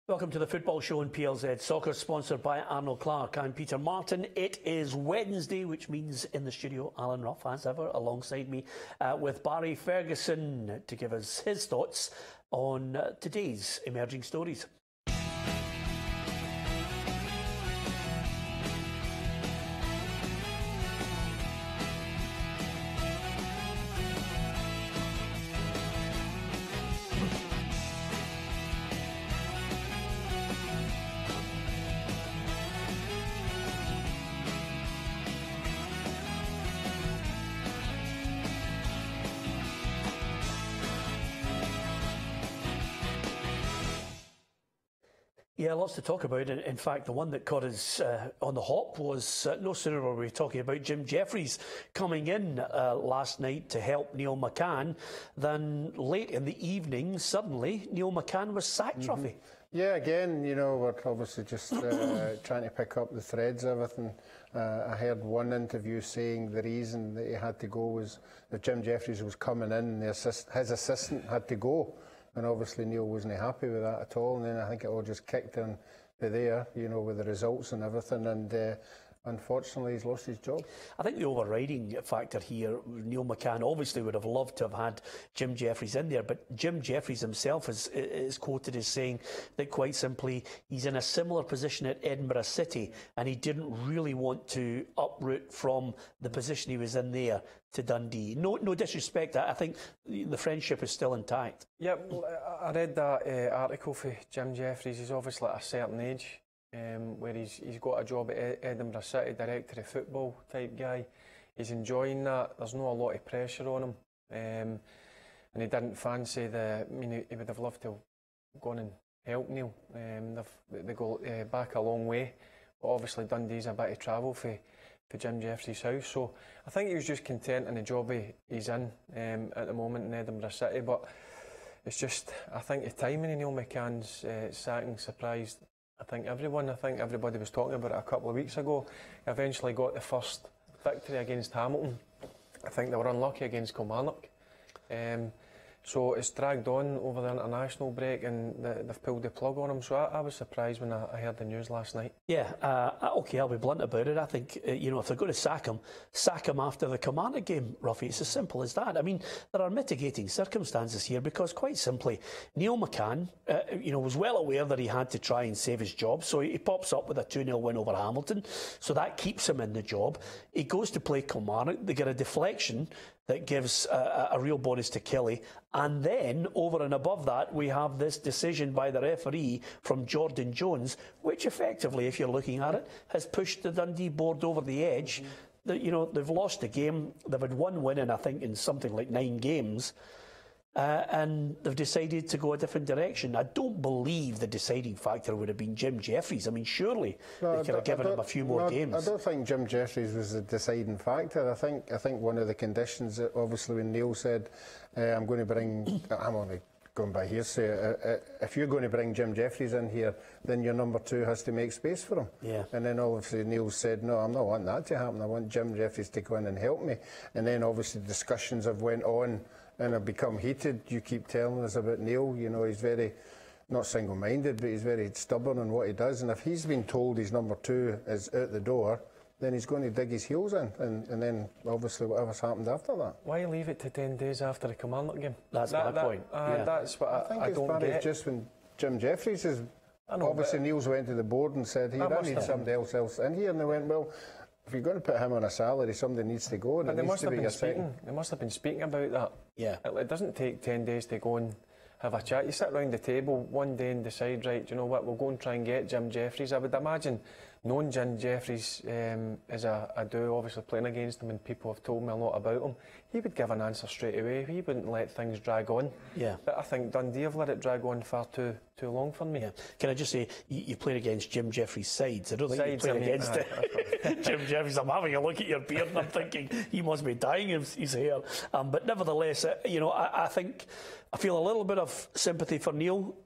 Welcome to the Football Show on PLZ Soccer, sponsored by Arnold Clark. I'm Peter Morton. It is Wednesday, which means in the studio, Alan Ruff, as ever, alongside me with Barry Ferguson to give us his thoughts on today's emerging stories. Yeah, lots to talk about. In fact, the one that caught us on the hop was no sooner were we talking about Jim Jeffries coming in last night to help Neil McCann than late in the evening, suddenly Neil McCann was sacked, Ruffy. Yeah, again, you know, we're obviously just trying to pick up the threads of everything. I heard one interview saying the reason that he had to go was that Jim Jeffries was coming in and his assistant had to go. And obviously Neil wasn't happy with that at all, and then I think it all just kicked in there, you know, with the results and everything, and unfortunately he's lost his job. I think the overriding factor here, Neil McCann obviously would have loved to have had Jim Jeffries in there, but Jim Jeffries himself is quoted as saying that quite simply he's in a similar position at Edinburgh City and he didn't really want to uproot from the position he was in there to Dundee. No disrespect, I think the friendship is still intact. Yeah, well, I read that article for Jim Jeffries. He's obviously at a certain age where he's got a job at Edinburgh City, director of football type guy. He's enjoying that. There's not a lot of pressure on him, and he didn't fancy he would have loved to have gone and helped Neil. They go back a long way, but obviously Dundee's a bit of travel for Jim Jeffries' house, so I think he was just content in the job he's in at the moment in Edinburgh City. But it's just, I think the timing of Neil McCann's sacking surprised I think everybody was talking about it a couple of weeks ago. He eventually got the first victory against Hamilton. I think they were unlucky against Kilmarnock. So it's dragged on over the international break and they've pulled the plug on him. So I was surprised when I heard the news last night. Yeah, OK, I'll be blunt about it. I think, you know, if they're going to sack him after the Kilmarnock game, Ruffy. It's as simple as that. I mean, there are mitigating circumstances here because quite simply, Neil McCann, you know, was well aware that he had to try and save his job. So he pops up with a 2-0 win over Hamilton. So that keeps him in the job. He goes to play Kilmarnock. They get a deflection that gives a real bonus to Kelly. And then, over and above that, we have this decision by the referee from Jordan Jones, which effectively, if you're looking at it, has pushed the Dundee board over the edge. You know, they've lost a game. They've had one win in, I think, in something like 9 games. And they've decided to go a different direction. I don't believe the deciding factor would have been Jim Jeffries. I mean, surely they could have given him a few more games. I don't think Jim Jeffries was the deciding factor. I think one of the conditions, obviously, when Neil said, I'm going to bring, I'm only going by hearsay, if you're going to bring Jim Jeffries in here, then your number 2 has to make space for him. Yeah. And then obviously Neil said, no, I'm not wanting that to happen. I want Jim Jeffries to go in and help me. And then obviously discussions have went on and have become heated. You keep telling us about Neil. You know, he's very, not single-minded, but he's very stubborn in what he does. And if he's been told his number 2 is out the door, then he's going to dig his heels in. And then obviously whatever's happened after that. Why leave it to 10 days after the Kilmarnock game? That's my point. Yeah. That's what I don't get. Just when Jim Jeffries is, obviously Neil's went to the board and said, hey, I need somebody else in here. And they went, well, if you're going to put him on a salary, somebody needs to go. And they must have been speaking about that. Yeah. It doesn't take 10 days to go and have a chat. You sit around the table one day and decide, right, do you know what, we'll go and try and get Jim Jeffries. I would imagine, knowing Jim Jeffries as I do, obviously playing against him, and people have told me a lot about him, he would give an answer straight away. He wouldn't let things drag on. Yeah. But I think Dundee have let it drag on far too long for me. Yeah. Can I just say, you played against Jim Jeffries' sides. I don't think you played against Jim Jeffries. I'm having a look at your beard and I'm thinking he must be dying of his hair. But nevertheless, you know, I think I feel a little bit of sympathy for Neil.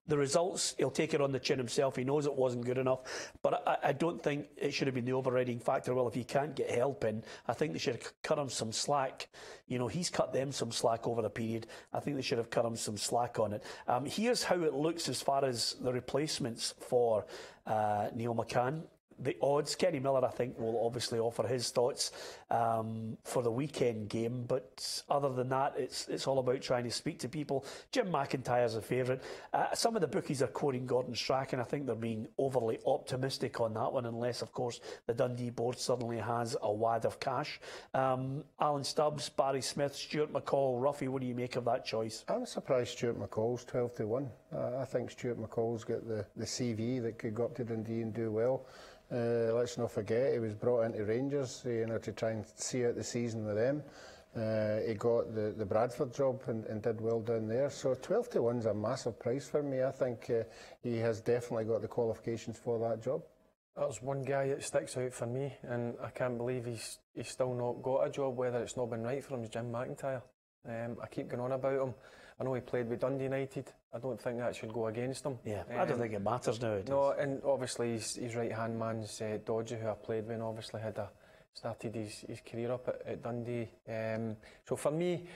the results, he'll take it on the chin himself. He knows it wasn't good enough. But I don't think it should have been the overriding factor. Well, if you can't get help in, I think they should have cut him some slack. You know, he's cut them some slack over a period. I think they should have cut him some slack on it. Here's how it looks as far as the replacements for Neil McCann. The odds, Kenny Miller, I think, will obviously offer his thoughts for the weekend game. But other than that, it's all about trying to speak to people. Jim McIntyre's a favourite. Some of the bookies are quoting Gordon Strachan. I think they're being overly optimistic on that one, unless, of course, the Dundee board suddenly has a wad of cash. Alan Stubbs, Barry Smith, Stuart McCall, Ruffy, what do you make of that choice? I'm surprised Stuart McCall's 12-1. I think Stuart McCall's got the CV that could go up to Dundee and do well. Let's not forget he was brought into Rangers, to try and see out the season with them. He got the Bradford job and did well down there. So 12-1's a massive price for me. I think he has definitely got the qualifications for that job. That's one guy that sticks out for me, and I can't believe he's still not got a job. Whether it's not been right for him is Jim McIntyre. I keep going on about him. I know he played with Dundee United. I don't think that should go against him. Yeah, I don't think it matters nowadays. No, and obviously his right-hand man's Dodgy, who I played with, and obviously started his career up at Dundee. So for me,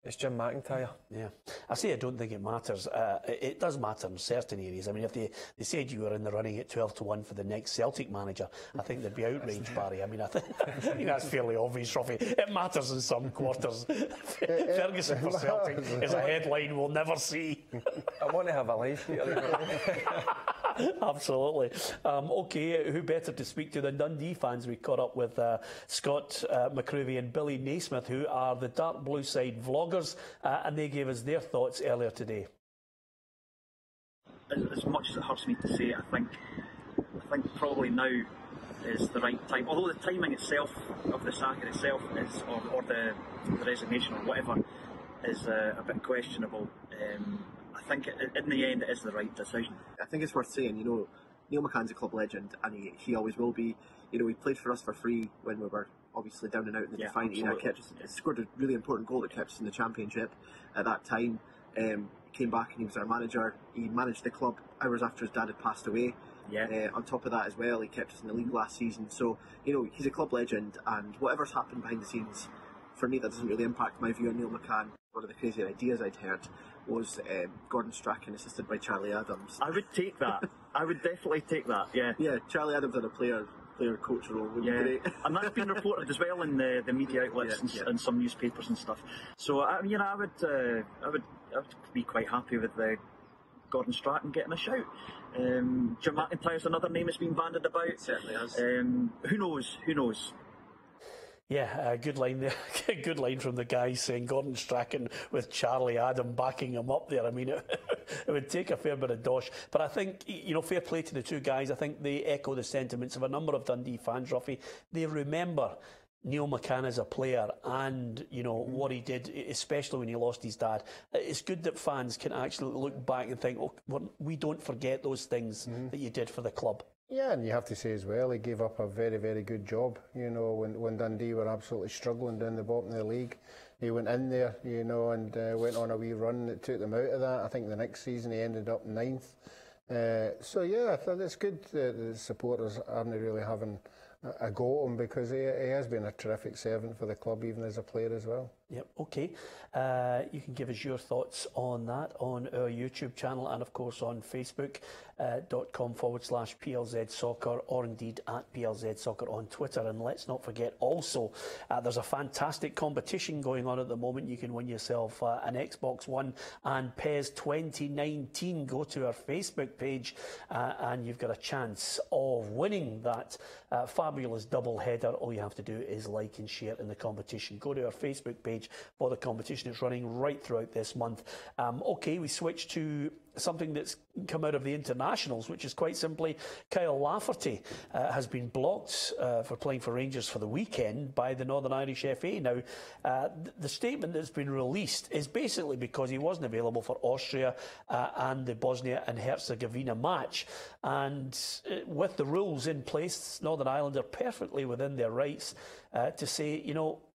it's Jim McIntyre. Yeah, I say I don't think it matters. It does matter in certain areas. I mean, if they said you were in the running at 12-1 for the next Celtic manager, I think they'd be outraged, Barry. I mean, I think that's fairly obvious, Ruffy. It matters in some quarters. Ferguson for Celtic is a headline we'll never see. I want to have a life, Peter. Absolutely. OK, who better to speak to than Dundee fans? We caught up with Scott McCreary and Billy Nesmith, who are the Dark Blue Side vloggers, and they gave us their thoughts earlier today. As much as it hurts me to say it, I think probably now is the right time. Although the timing itself of the sack itself is, or the resignation or whatever, is a bit questionable. I think in the end it is the right decision. I think it's worth saying, Neil McCann's a club legend, and he always will be. He played for us for free when we were obviously down and out in the defiant era. Scored a really important goal that kept us in the Championship at that time. Came back and he was our manager. He managed the club hours after his dad had passed away. On top of that as well, he kept us in the league last season. So, he's a club legend, and whatever's happened behind the scenes, for me, that doesn't really impact my view on Neil McCann. One of the crazy ideas I'd heard was Gordon Strachan assisted by Charlie Adams. I would take that. I would definitely take that, yeah. Yeah, Charlie Adams had a player coach role would be great. And that's been reported as well in the media outlets and some newspapers and stuff. So I would be quite happy with Gordon Strachan getting a shout. Jim McIntyre's another name that's been bandied about. It certainly has. Who knows? Yeah, good line there. Good line from the guy saying Gordon Strachan with Charlie Adam backing him up there. I mean, it would take a fair bit of dosh. But I think, fair play to the two guys. I think they echo the sentiments of a number of Dundee fans, Ruffy. They remember Neil McCann as a player and, what he did, especially when he lost his dad. It's good that fans can actually look back and think, we don't forget those things that you did for the club. Yeah, and you have to say as well, he gave up a very, very good job. When Dundee were absolutely struggling down the bottom of the league, he went in there, and went on a wee run that took them out of that. I think the next season he ended up 9th. So yeah, I thought it's good that the supporters aren't really having a go at him, because he has been a terrific servant for the club, even as a player as well. Yep, OK. You can give us your thoughts on that on our YouTube channel and, of course, on Facebook.com/PLZ Soccer, or indeed at PLZ Soccer on Twitter. And let's not forget also, there's a fantastic competition going on at the moment. You can win yourself an Xbox One and PES 2019. Go to our Facebook page and you've got a chance of winning that fabulous double header. All you have to do is like and share in the competition. Go to our Facebook page for the competition. It's running right throughout this month. OK, we switch to something that's come out of the internationals, which is quite simply Kyle Lafferty has been blocked for playing for Rangers for the weekend by the Northern Irish FA. Now, the statement that's been released is basically because he wasn't available for Austria and the Bosnia and Herzegovina match. And with the rules in place, Northern Ireland are perfectly within their rights to say,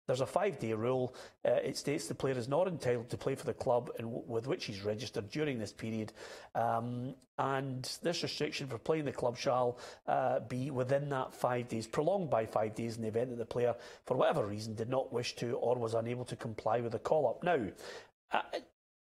There's a 5-day rule. It states the player is not entitled to play for the club with which he's registered during this period. And this restriction for playing the club shall be within that 5 days, prolonged by 5 days in the event that the player, for whatever reason, did not wish to or was unable to comply with the call-up. Now,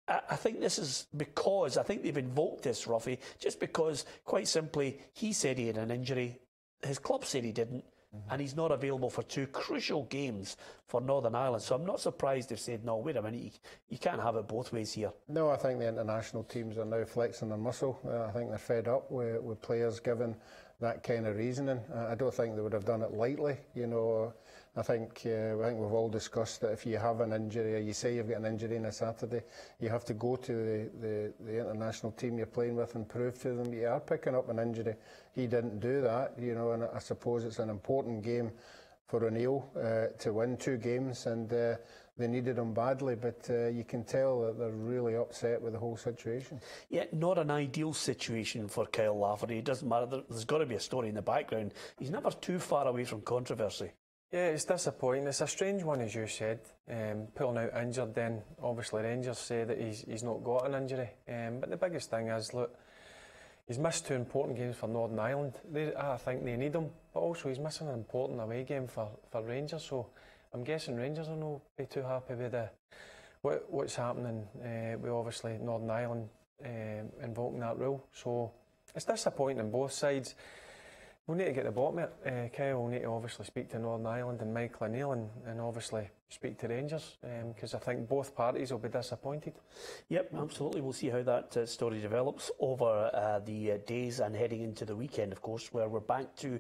I think this is because, I think they've invoked this, Ruffy, just because, quite simply, he said he had an injury, his club said he didn't, and he's not available for 2 crucial games for Northern Ireland. So I'm not surprised they've said, no, wait a minute, you can't have it both ways here. No, I think the international teams are now flexing their muscle. I think they're fed up with players given that kind of reasoning. I don't think they would have done it lightly. You know, I think we've all discussed that if you have an injury, or you say you've got an injury on a Saturday, you have to go to the international team you're playing with and prove to them you are picking up an injury. He didn't do that, you know, and I suppose it's an important game for O'Neill to win 2 games, and they needed him badly, but you can tell that they're really upset with the whole situation. Yeah, not an ideal situation for Kyle Lafferty. It doesn't matter, there's got to be a story in the background. He's never too far away from controversy. Yeah, it's disappointing. It's a strange one, as you said. Pulling out injured, then obviously Rangers say that he's not got an injury. But the biggest thing is, look, he's missed 2 important games for Northern Ireland. I think they need him, but also he's missing an important away game for Rangers. So I'm guessing Rangers will not be too happy with what's happening with obviously Northern Ireland invoking that rule. So it's disappointing on both sides. We'll need to get to the bottom of it. Kyle will need to obviously speak to Northern Ireland and Michael O'Neill and obviously speak to Rangers, because I think both parties will be disappointed. Yep, absolutely. We'll see how that story develops over the days and heading into the weekend, of course, where we're back to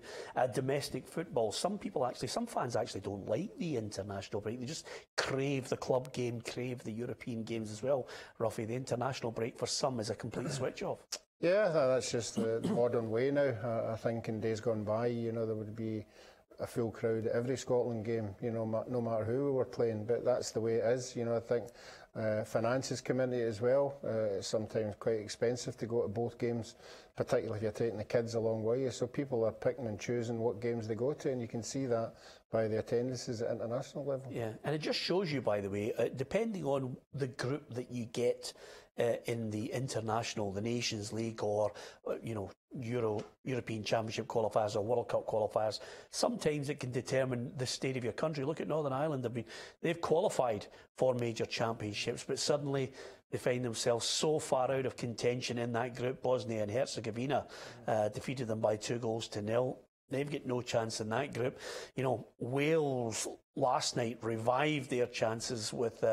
domestic football. Some fans actually don't like the international break. They just crave the club game, crave the European games as well. Ruffy, the international break for some is a complete switch off. Yeah, that's just the modern way now. I think in days gone by, you know, there would be a full crowd at every Scotland game, you know, no matter who we were playing, but that's the way it is. You know, I think finances come into it as well. It's sometimes quite expensive to go to both games, particularly if you're taking the kids along with you. So people are picking and choosing what games they go to, and you can see that by the attendances at international level. Yeah, and it just shows you, by the way, depending on the group that you get in the international, the Nations League, or you know, European Championship qualifiers or World Cup qualifiers, sometimes it can determine the state of your country. Look at Northern Ireland. They've qualified for major championships, but suddenly they find themselves so far out of contention in that group. Bosnia and Herzegovina defeated them by 2-0. They've got no chance in that group. You know, Wales last night revived their chances with,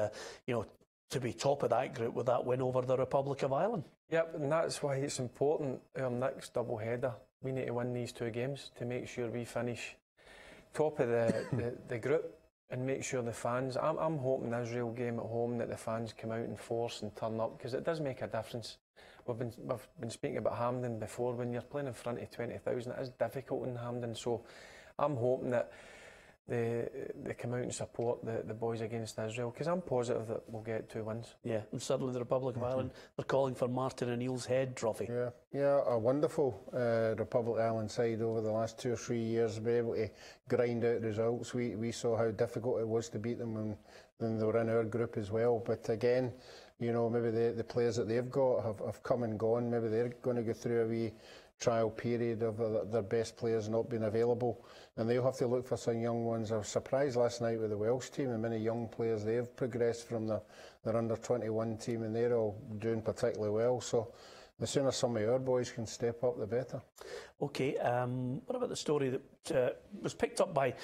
you know, to be top of that group with that win over the Republic of Ireland. Yep, and that's why it's important, our next double-header, we need to win these 2 games to make sure we finish top of the group and make sure the fans, I'm hoping the Israel game at home that the fans come out in force and turn up, because it does make a difference. We've been speaking about Hampden before. When you're playing in front of 20,000, it is difficult in Hampden, so I'm hoping that they come out and support the boys against Israel, because I'm positive that we'll get 2 wins. Yeah, and suddenly the Republic of Ireland, they're calling for Martin O'Neill's head trophy. Yeah, a wonderful Republic of Ireland side over the last 2 or 3 years, be able to grind out results. We saw how difficult it was to beat them when they were in our group as well. But again, you know, maybe the players that they've got have come and gone. Maybe they're going to go through a wee trial period of their best players not being available, and they'll have to look for some young ones. I was surprised last night with the Welsh team and many young players they've progressed from their under-21 team, and they're all doing particularly well. So the sooner some of our boys can step up, the better. OK, what about the story that was picked up by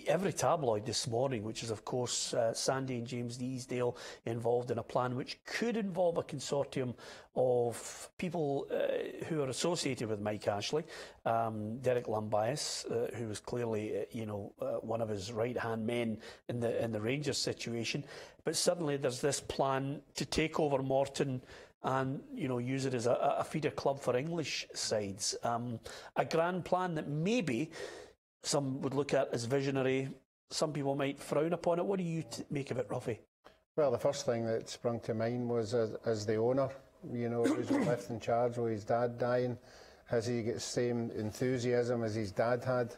every tabloid this morning, which is, of course, Sandy and James Deasdale involved in a plan which could involve a consortium of people who are associated with Mike Ashley. Derek Lambias, who was clearly, one of his right-hand men in the Rangers situation. But suddenly there's this plan to take over Morton and use it as a feeder club for English sides. A grand plan that maybe some would look at as visionary. Some people might frown upon it. What do you make of it, Ruffy? Well, the first thing that sprung to mind was as the owner, who's left in charge with his dad dying. Has he got the same enthusiasm as his dad had?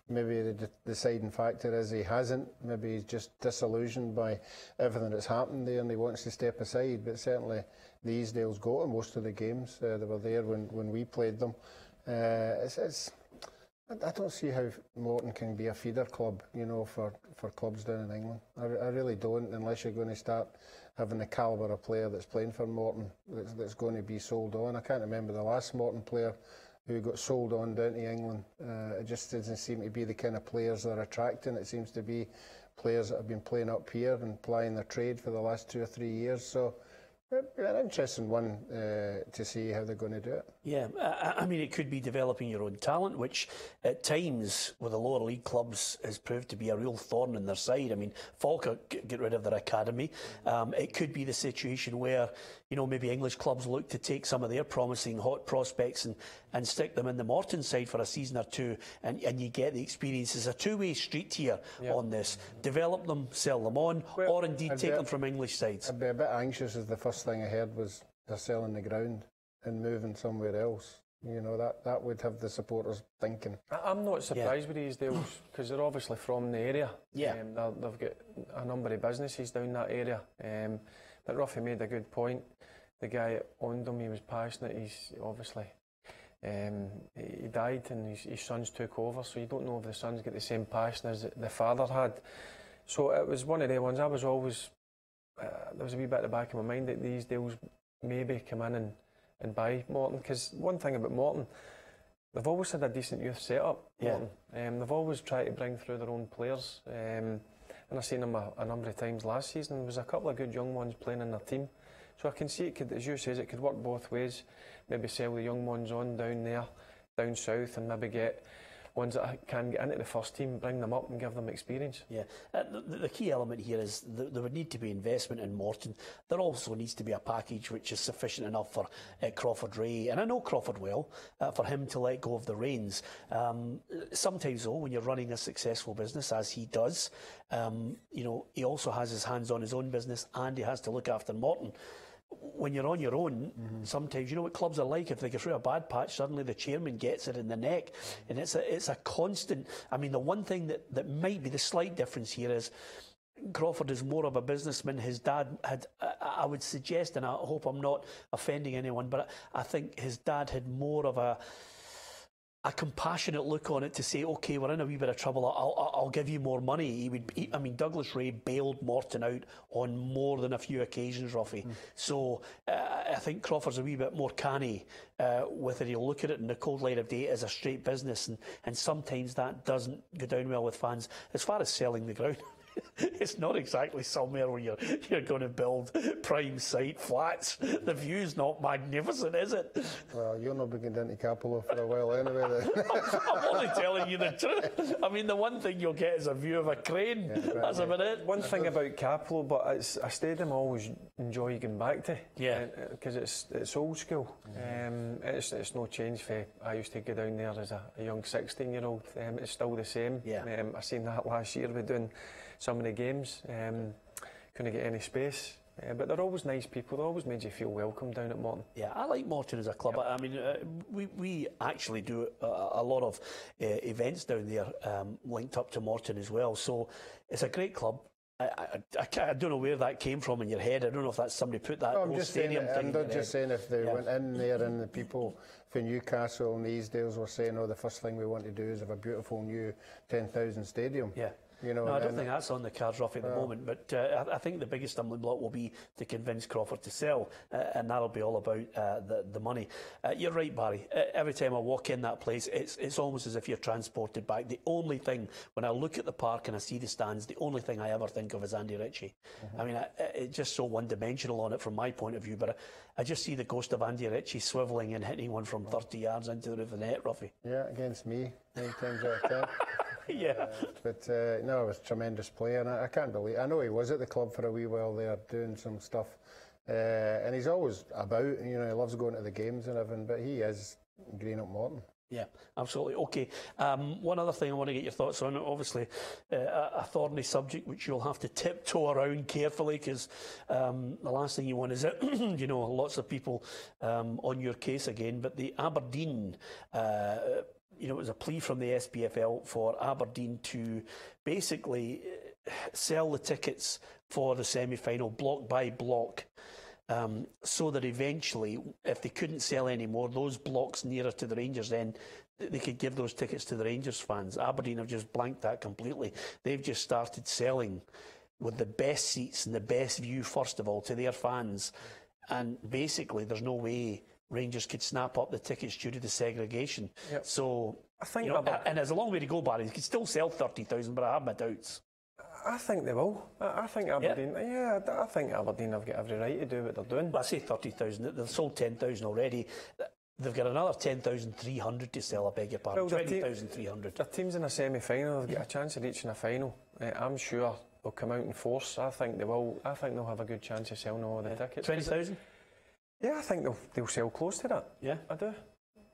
maybe the deciding factor is he hasn't. Maybe he's just disillusioned by everything that's happened there and he wants to step aside. But certainly the Easdales go to most of the games. They were there when we played them. I don't see how Morton can be a feeder club, for clubs down in England. I really don't, unless you're going to start having the calibre of player that's playing for Morton that's going to be sold on. I can't remember the last Morton player who got sold on down to England. It just doesn't seem to be the kind of players they're attracting. It seems to be players that have been playing up here and plying their trade for the last 2 or 3 years. So an interesting one to see how they're going to do it. Yeah, I mean, it could be developing your own talent, which at times with the lower league clubs has proved to be a real thorn in their side. I mean, Falkirk get rid of their academy. It could be the situation where, maybe English clubs look to take some of their promising hot prospects and stick them in the Morton side for a season or two, and you get the experience. It's a two-way street here on this. Develop them, sell them on, or indeed take them from English sides. I'd be a bit anxious as the first thing I heard was they're selling the ground and moving somewhere else. That would have the supporters thinking. I'm not surprised with these deals because they're obviously from the area. Yeah. They've got a number of businesses down that area. But Ruffy made a good point. The guy that owned them, he was passionate. He's obviously he died and his sons took over, so you don't know if the sons get the same passion as the father had. So it was one of the ones I was always there was a wee bit at the back of my mind that these deals maybe come in and buy Morton, because one thing about Morton, they've always had a decent youth setup. Morton, they've always tried to bring through their own players, and I've seen them a number of times last season. There was a couple of good young ones playing in their team, so I can see it could, as you says, it could work both ways. Maybe sell the young ones on down there, down south, and maybe get ones that can get into the first team, bring them up and give them experience. Yeah, the key element here is there would need to be investment in Morton. There also needs to be a package which is sufficient enough for Crawford Ray, and I know Crawford well, for him to let go of the reins. Sometimes though, when you're running a successful business, as he does, he also has his hands on his own business and he has to look after Morton. When you're on your own, sometimes you know what clubs are like. If they go through a bad patch, suddenly the chairman gets it in the neck, and it's a constant. I mean, the one thing that might be the slight difference here is Crawford is more of a businessman. His dad had, I would suggest, and I hope I'm not offending anyone, but I think his dad had more of a compassionate look on it to say, okay, we're in a wee bit of trouble, I'll give you more money. I mean, Douglas Ray bailed Morton out on more than a few occasions, Ruffy. So I think Crawford's a wee bit more canny with it. He'll look at it in the cold light of day as a straight business, and sometimes that doesn't go down well with fans. As far as selling the ground, it's not exactly somewhere where you're going to build prime site flats. The view's not magnificent, is it? Well, you're not beginning into Capello for a while anyway. I'm only telling you the truth. I mean, the one thing you'll get is a view of a crane. That's about it. One thing about Capello, but it's a stadium I always enjoy going back to. Yeah. Because it's old school. It's no change for I used to go down there as a young 16-year-old. It's still the same. Yeah. I seen that last year with doing some of the games. Couldn't get any space. But they're always nice people. They always made you feel welcome down at Morton. Yeah, I like Morton as a club. Yep. I mean, we actually do a lot of events down there linked up to Morton as well. So it's a great club. I don't know where that came from in your head. I don't know if that's somebody put that whole stadium thing in I'm not just saying if they went in there and the people for Newcastle and the Easdales were saying, the first thing we want to do is have a beautiful new 10,000 stadium. Yeah. No, I don't think that's on the cards, Ruff, at the moment, but I think the biggest stumbling block will be to convince Crawford to sell, and that'll be all about the money. You're right, Barry. Every time I walk in that place, it's almost as if you're transported back. The only thing, when I look at the park and I see the stands, the only thing I ever think of is Andy Ritchie. I mean, it's just so one-dimensional on it from my point of view, but I just see the ghost of Andy Ritchie swivelling and hitting one from 30 yards into the roof of the net, Ruffy. Yeah, against me, 9 times out of 10. Yeah. No, it was a tremendous player, and I can't believe, I know he was at the club for a wee while there doing some stuff, and he's always about, he loves going to the games and everything, but he is green up Morton. Yeah, absolutely. Okay, one other thing I want to get your thoughts on, obviously a thorny subject which you'll have to tiptoe around carefully, because the last thing you want is lots of people on your case again, but the Aberdeen it was a plea from the SPFL for Aberdeen to basically sell the tickets for the semi-final block by block, so that eventually, if they couldn't sell any more, those blocks nearer to the Rangers end, they could give those tickets to the Rangers fans. Aberdeen have just blanked that completely. They've just started selling with the best seats and the best view, first of all, to their fans. And basically, there's no way Rangers could snap up the tickets due to the segregation. Yep. So, I think and there's a long way to go, Barry. They could still sell 30,000, but I have my doubts. I think they will. I think Aberdeen. Yeah, I think Aberdeen have got every right to do what they're doing. Well, I say 30,000. They've sold 10,000 already. They've got another 10,300 to sell. I beg your pardon. 20,300. Their teams in a semi-final. They've got a chance of reaching a final. I'm sure they'll come out in force. I think they will. I think they'll have a good chance of selling all the tickets. 20,000. Yeah, I think they'll sell close to that. Yeah, I do.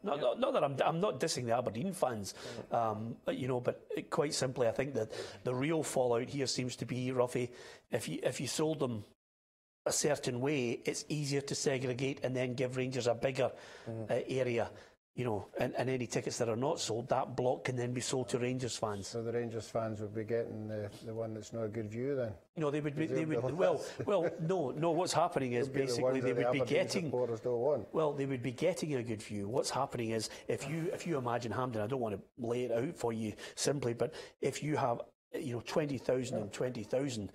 Not that I'm not dissing the Aberdeen fans, but quite simply, I think that the real fallout here seems to be, Ruffy, if you sold them a certain way, it's easier to segregate and then give Rangers a bigger area. And any tickets that are not sold, that block can then be sold to Rangers fans. So the Rangers fans would be getting the one that's not a good view then? They would. No. What's happening is basically they would be getting. Well, they would be getting a good view. What's happening is if you imagine Hampden, I don't want to lay it out for you simply, but if you have 20,000 and 20,000.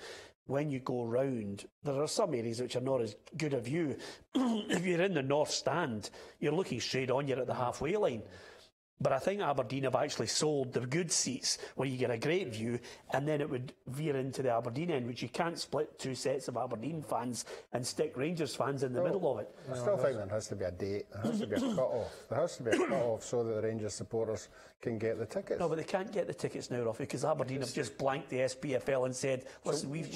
When you go round, there are some areas which are not as good a view. If you're in the north stand, you're looking straight on, you're at the halfway line. But I think Aberdeen have actually sold the good seats where you get a great view, and then it would veer into the Aberdeen end, which you can't split two sets of Aberdeen fans and stick Rangers fans in the middle of it. I still think there has to be a date. There has to be a cut-off. There has to be a cut-off so that the Rangers supporters can get the tickets. No, but they can't get the tickets now, Ruffy, because Aberdeen have just blanked the SPFL and said, listen, we've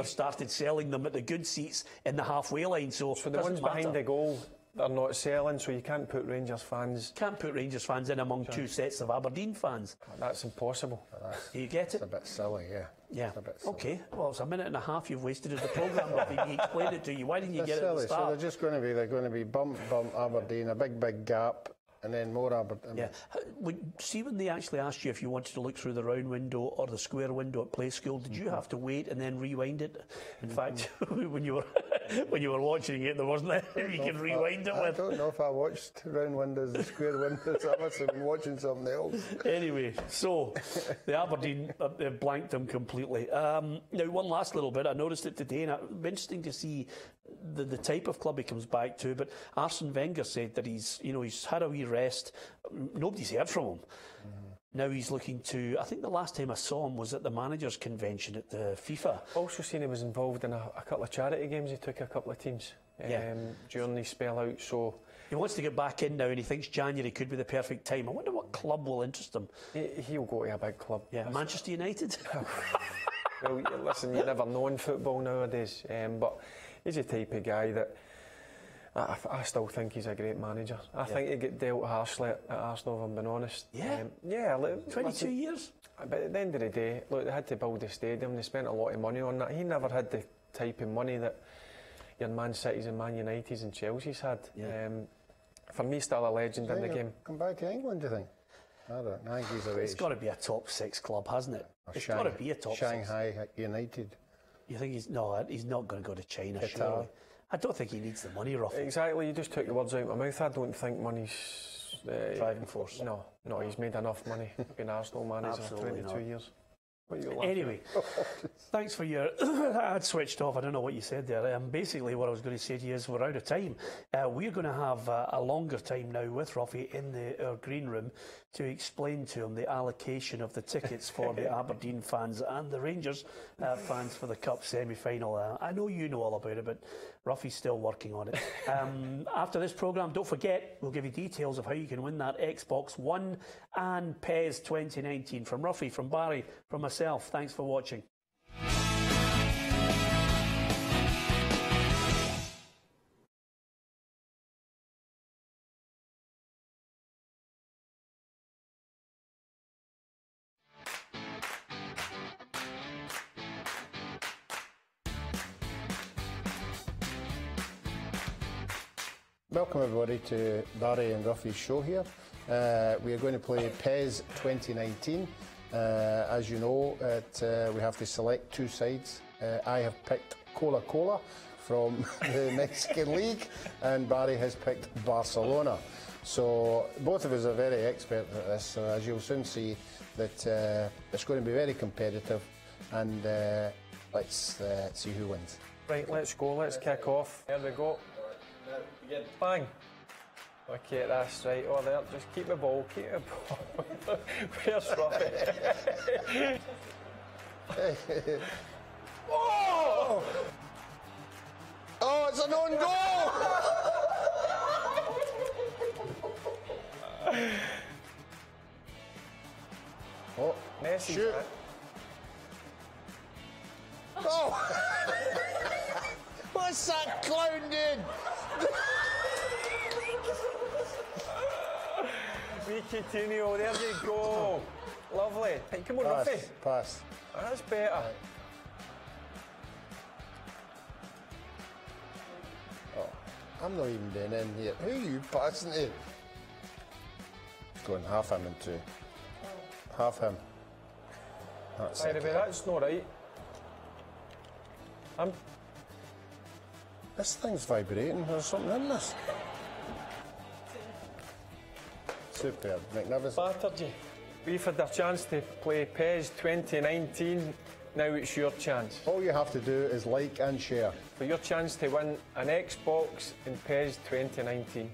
started selling them at the good seats in the halfway line, so the ones behind the goal, they're not selling, so you can't put Rangers fans... Can't put Rangers fans in among two sets of Aberdeen fans. That's impossible. Do you get it? It's a bit silly, yeah. Yeah. It's a bit silly. Okay, well, it's a minute and a half you've wasted in the programme, Ruffy. We explained it to you. Why didn't you get it at the start? So they're going to be bump Aberdeen, a big gap, and then more Aberdeen. Yeah. See, when they actually asked you if you wanted to look through the round window or the square window at Play School, did you have to wait and then rewind it? In fact, when you were watching it, there wasn't anything you can rewind it with. I don't know if I watched round windows and square windows. I must have been watching something else. Anyway, so the Aberdeen they've blanked them completely. Now, one last little bit. I noticed it today, and it'll be interesting to see the type of club he comes back to. But Arsene Wenger said that he's had a wee rest. Nobody's heard from him. Now he's looking to, I think the last time I saw him was at the managers' convention at the FIFA. Also seen he was involved in a couple of charity games. He took a couple of teams during the spell out. So he wants to get back in now, and he thinks January could be the perfect time. I wonder what club will interest him. He'll go to a big club. Yeah, Manchester United. Well, listen, you never know in football nowadays, but he's the type of guy that I still think he's a great manager. I think he get dealt harshly at Arsenal, if I'm being honest. Yeah? 22 years? But at the end of the day, look, they had to build the stadium, they spent a lot of money on that. He never had the type of money that your Man Cities and Man Uniteds and Chelsea's had. For me, still a legend in the game. Come back to England, do you think? I think he's a It's got to be a top 6 club, hasn't it? It's got to be a top 6. Shanghai United. You think he's not going to go to China, surely? I don't think he needs the money, Ruffy. Exactly, you just took the words out of my mouth. I don't think money's driving force. No, he's made enough money being Arsenal manager for 22 years. Anyway, thanks for your... I had switched off. I don't know what you said there. Basically, what I was going to say to you is we're out of time. We're going to have a longer time now with Ruffy in our green room to explain to him the allocation of the tickets for the Aberdeen fans and the Rangers fans for the Cup semi-final. I know you know all about it, but Ruffy's still working on it. After this programme, don't forget, we'll give you details of how you can win that Xbox One and PES 2019 from Ruffy, from Barry, from myself. Thanks for watching. Welcome everybody to Barry and Ruffy's show here. We are going to play PES 2019. As you know, we have to select two sides. I have picked Coca-Cola from the Mexican League, and Barry has picked Barcelona. So both of us are very expert at this, so as you'll soon see that it's going to be very competitive, and let's see who wins. Right, let's go, let's kick off. There we go. Bang! Okay, that's right. Oh, there, just keep the ball, keep the ball. Where's Ruffy? Oh! Oh, it's an own goal! Oh, Messi. shoot. Oh! What's that clown doing? Coutinho, there you go. Lovely. Hey, come on, Ruffy. Pass. That's better. Oh, I'm not even doing in here. Who are you passing to? Going half him into. Half him. That's By the way, that's not right. This thing's vibrating. There's something in this. Superb, magnificent. Battered you. We've had a chance to play PES 2019. Now it's your chance. All you have to do is like and share. For your chance to win an Xbox in PES 2019.